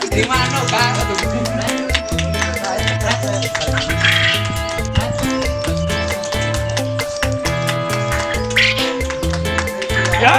Di mana Kak? Ya.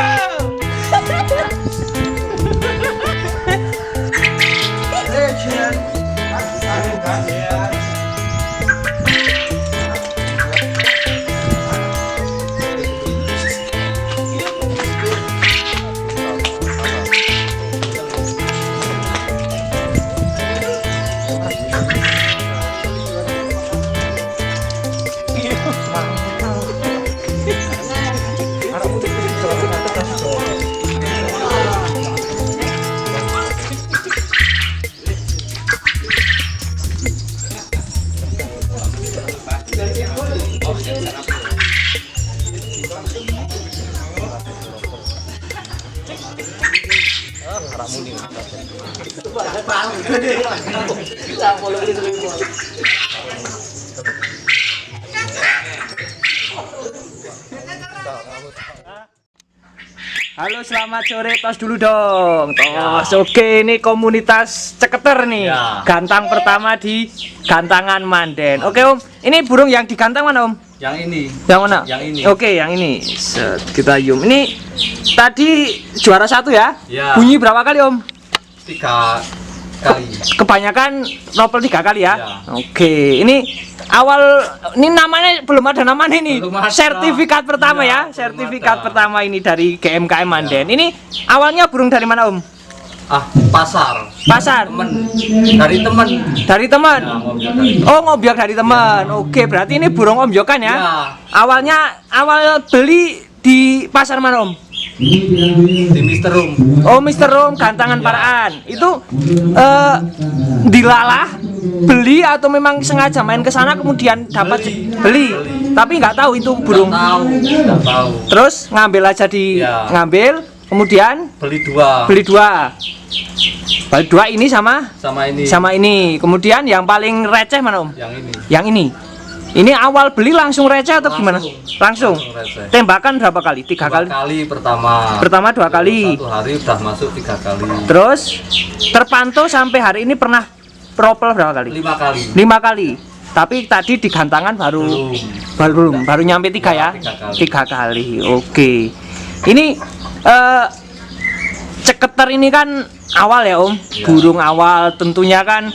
Halo, selamat sore. Tos dulu dong. Tos. Oke, ini komunitas ceketer nih. Ya. Gantang pertama di Gantangan Manden. Oke, Om. Ini burung yang digantang mana, Om? Yang ini. Yang mana? Yang ini. Oke, yang ini. Set, kita zoom. Ini tadi juara 1 ya? Ya. Bunyi berapa kali, Om? 3 kali. Kebanyakan nopel 3 kali ya? Ya. Oke, ini awal ini namanya belum ada namanya ini. Belum ada. Sertifikat pertama Ya, ya, sertifikat ada. pertama ini dari GMKM Manden. Ini awalnya burung dari mana, Om? Pasar. Pasar. Temen. Dari temen. Dari teman. Ya, ngomong dari. Oh, ngobyak dari teman. Oke, berarti ini burung ombyokan ya? Ya. Awal beli di pasar mana, Om? Di Mister Room. Oh, Mister Room Gantangan Paraan. Itu dilalah beli atau memang sengaja main ke sana kemudian dapat beli. Tapi nggak tahu itu burung. Nggak tahu. Terus ngambil aja di Ya. ngambil, kemudian Beli 2. beli 2. Beli 2 ini sama Sama ini. Kemudian yang paling receh mana, Om? Yang ini. Yang ini. Ini awal beli langsung receh atau gimana? Langsung. receh. Tembakan berapa kali? 3 kali. 2 kali pertama. Pertama 2 kali. 1 hari udah masuk 3 kali. Terus terpantau sampai hari ini pernah propel berapa kali? 5 kali. 5 kali. Tapi tadi di Gantangan baru nyampe 3 ya? 3 kali. Oke. Ini ceketer ini kan awal ya, Om. Ya. Burung awal tentunya kan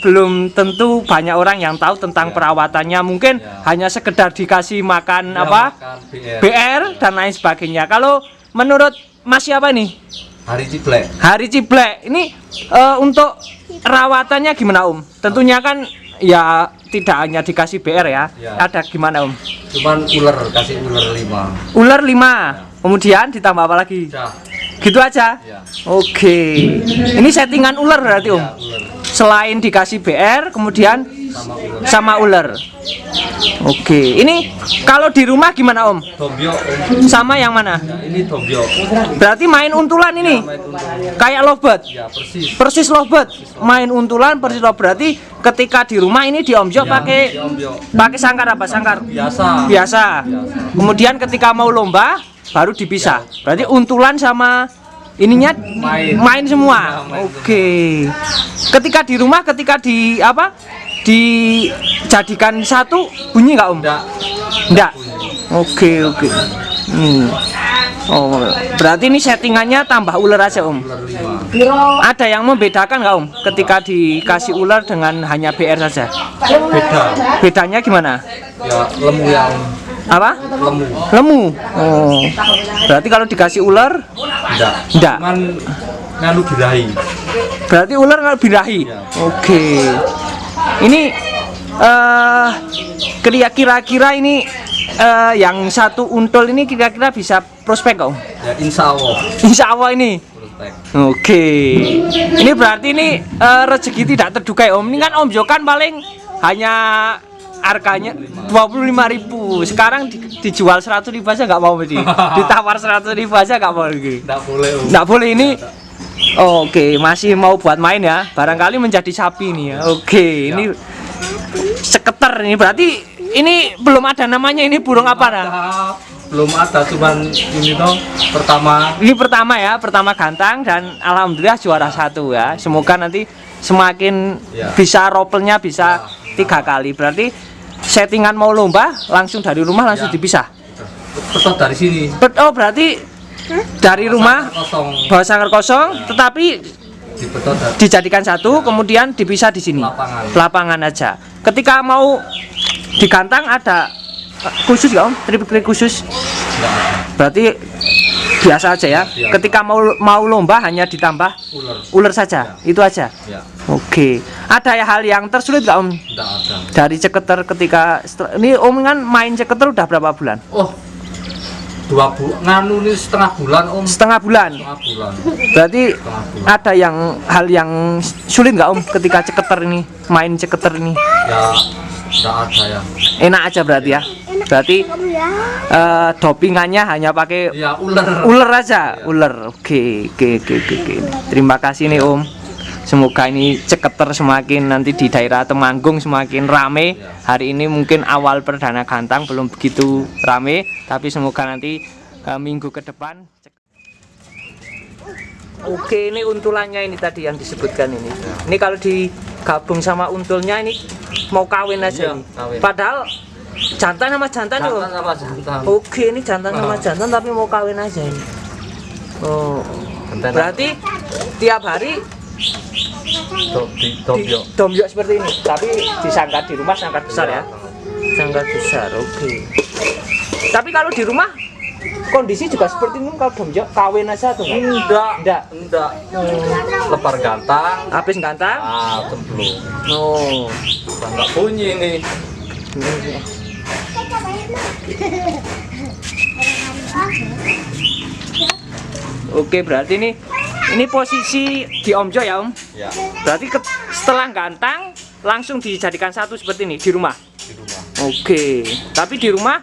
belum tentu banyak orang yang tahu tentang Ya. perawatannya. Mungkin Ya. hanya sekedar dikasih makan Ya, makan BR. BR dan lain sebagainya. Kalau menurut Mas siapa nih? Hari Ciblek. Hari Ciblek ini untuk rawatannya gimana, Om? Tentunya kan ya tidak hanya dikasih BR ya. Ya. Ada gimana, Om? Cuman kasih ular 5. Ular 5. Kemudian ditambah apa lagi? Udah. Gitu aja. Ya. Oke. Ini settingan ular berarti, Om. Ya, ular. Selain dikasih BR, kemudian sama ular. Oke. Ini kalau di rumah gimana, Om? Dombio, Om. Sama yang mana? Ya, ini dombio. Berarti main untulan ini. Main untung. Kayak lovebird. Ya, persis. Persis lovebird. Main untulan persis lovebird. Berarti ketika di rumah ini diomjok Ya, pakai dombio. sangkar apa? Sangkar Biasa. biasa. Kemudian ketika mau lomba baru dipisah. Berarti untulan sama ininya main semua. Ya, main Oke. Ketika di rumah, ketika dijadikan satu, bunyi nggak, Om? Enggak. Enggak. Oke. Oh, berarti ini settingannya tambah ular aja, Om. Ular 5. Ada yang membedakan nggak, Om? Ketika dikasih ular dengan hanya BR saja. Beda. Bedanya gimana? Ya, lemu yang Apa? lemu. Lemu. Oh. Berarti kalau dikasih ular, Enggak. Enggak. Cuman nganu birahi. berarti ular nggak birahi. Ya. Oke. Ini kira-kira ini yang satu untul ini kira-kira bisa prospek Om? Ya insya Allah. Insya Allah ini. Prospek. Oke. Ini berarti ini rezeki tidak terduga ya Om. Ini kan Om Jo kan paling hanya harganya 25.000. Sekarang dijual 100.000 aja nggak mau berarti. Ditawar 100.000 aja nggak mau lagi. Nggak boleh Om. Nggak boleh ini. Oke, masih mau buat main ya. Barangkali menjadi sapi nih ya. Oke, ini seketer ini berarti ini belum ada namanya, ini burung apa nah? Belum ada, cuman ini toh pertama. Ini pertama ya, pertama gantang dan alhamdulillah juara 1 ya. Semoga nanti semakin Ya. bisa ropelnya bisa 3 kali. Berarti settingan mau lomba langsung dari rumah langsung Ya. dipisah. Tetap dari sini. Oh berarti dari rumah Kosong. bawa sangkar kosong, tetapi Dibetot dari dijadikan satu, kemudian dipisah di sini. lapangan. Lapangan aja. Ketika mau digantang ada khusus nggak Om? Trik-trik khusus? Nggak ada. Berarti biasa aja ya. Biasa. Ketika mau lomba hanya ditambah Ular. ular saja, itu aja. Ya. Oke. Ada hal yang tersulit nggak Om? Nggak ada. Dari ceketer ketika ini Om kan main ceketer udah berapa bulan? Oh. 2 bulan. Nganu ini setengah bulan Om. Setengah bulan. Setengah bulan. Berarti Setengah bulan. ada hal yang sulit nggak Om ketika ceketer ini, main ceketer ini? Ya. Nggak ada ya. Enak aja berarti ya. Berarti dopingannya hanya pakai Ya ular. ular aja, ular. Oke. Terima kasih nih Om. Semoga ini ceketer semakin nanti di daerah Temanggung semakin rame. Hari ini mungkin awal perdana gantang belum begitu rame, tapi semoga nanti minggu ke depan. Oke, ini untulannya ini tadi yang disebutkan ini. Ini kalau digabung sama untulnya ini mau kawin aja Iya, nih. kawin. Padahal jantan sama jantan nih, Om. Jantan sama jantan. Oke, ini jantan sama jantan tapi mau kawin aja ini. Oh. Jantan. Berarti tiap hari Dobyok. domyok seperti ini, tapi disangkat di rumah sangkat besar ya. Sangkat besar, oke. Tapi kalau di rumah kondisi juga seperti ini kalau domyok kawin aja tuh enggak? Enggak. Lepar gantang. Habis gantang? Ah, cemplung. Oh. Udah nggak bunyi nih. Oke, berarti ini posisi di Om Jo ya Om. Ya, Berarti setelah gantang langsung dijadikan satu seperti ini di rumah. di rumah. Oke, tapi di rumah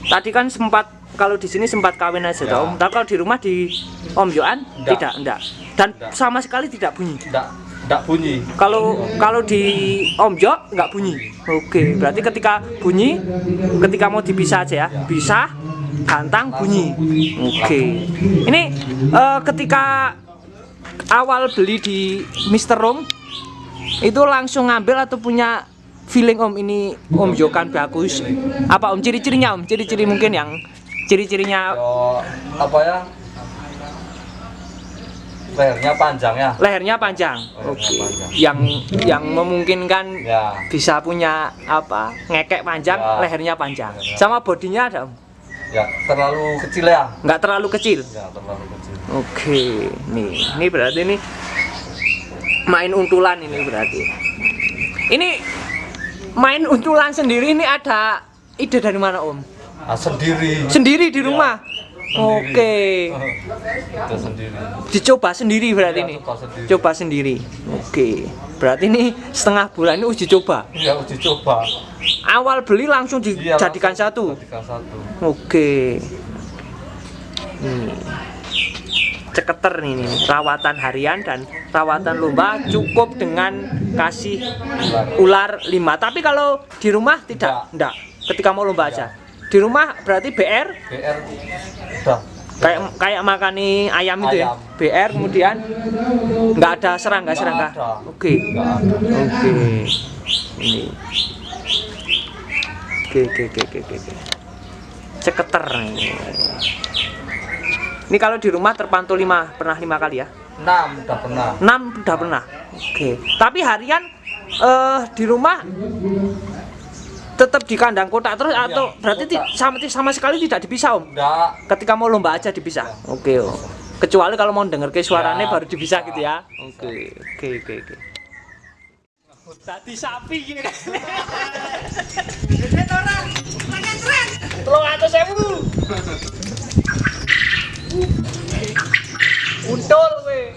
tadi kan sempat kalau di sini sempat kawin aja Ya. Om. Tapi kalau di rumah di Om Joan Enggak. tidak. Dan Enggak. sama sekali tidak bunyi. Enggak bunyi. Kalau di Om Jo nggak bunyi. Oke, berarti ketika bunyi, ketika mau dipisah aja ya, pisah, gantang bunyi. Oke, ini ketika awal beli di Mr. Room itu langsung ngambil atau punya feeling Om ini Om Jo kan bagus. Apa Om ciri-cirinya Om? Ciri-ciri mungkin yang ciri-cirinya Yo, apa ya? Lehernya panjang ya. lehernya panjang. Oke. Yang memungkinkan Ya. bisa punya apa? Ngekek panjang, Ya. lehernya panjang. Sama bodinya ada Om? Ya, terlalu kecil ya. Nggak terlalu kecil. Ya, terlalu kecil. Oke, ini berarti ini main untulan ini berarti. Ini main untulan sendiri ini ada ide dari mana Om? Ah, sendiri. Sendiri di rumah. Sendiri. Oke. Itu sendiri. Dicoba sendiri berarti Iya, ini. coba sendiri. Coba sendiri. Oke. Berarti ini setengah bulan ini uji coba. Ya, uji coba. Awal beli langsung Iya, dijadikan langsung satu. Jadikan satu. Oke. Ceketer ini rawatan harian dan rawatan lomba cukup dengan kasih ular 5. Tapi kalau di rumah tidak, enggak. Ketika mau lomba aja. Di rumah berarti BR BR udah. kayak makani ayam itu ya. Ayam. BR kemudian nggak ada serangga. Nggak ada. Oke. Nggak ada. Oke. Ini. Oke. Ceketer ini. Ini kalau di rumah terpantau pernah 5 kali ya? 6 udah pernah. 6 udah pernah. Oke. Tapi harian di rumah tetap di kandang kotak terus atau berarti sama sekali tidak dipisah Om? Enggak. Ketika mau lomba aja dipisah. Oke Om. Kecuali kalau mau denger ke suaranya Ya. baru dipisah gitu ya. Oke. Tadi sapi gini kan. Keren orang. Makan keren. 300.000. Untul we.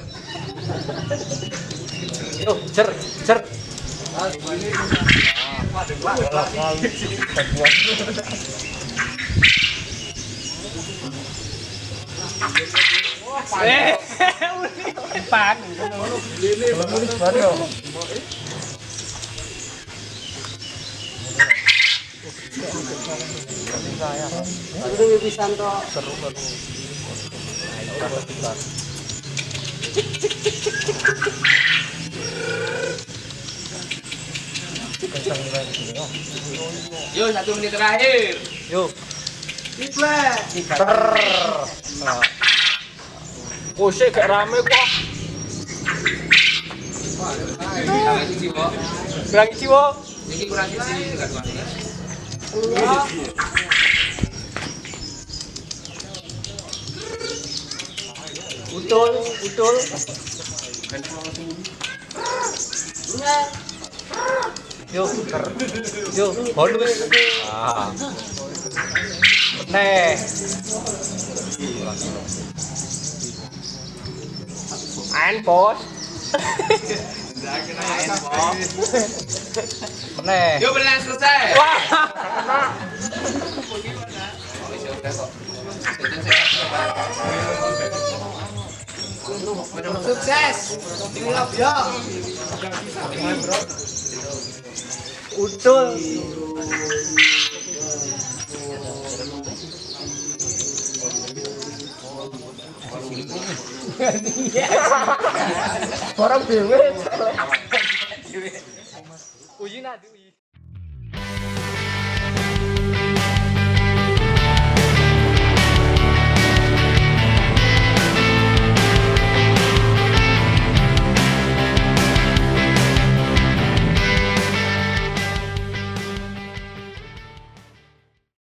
Yo, cer. Pan. Yo, 1 menit terakhir. Yo. Ikhlas. Oh, sih gak rame kok. Kurang jiwa. Ini kurang isi enggak tuan. Utul. Yo, bonus. Nih. An bos. Nih. Yo, benar selesai. Wah. Sukses. Inilah ya. Utul. Orang dewe. Uji nanti uji.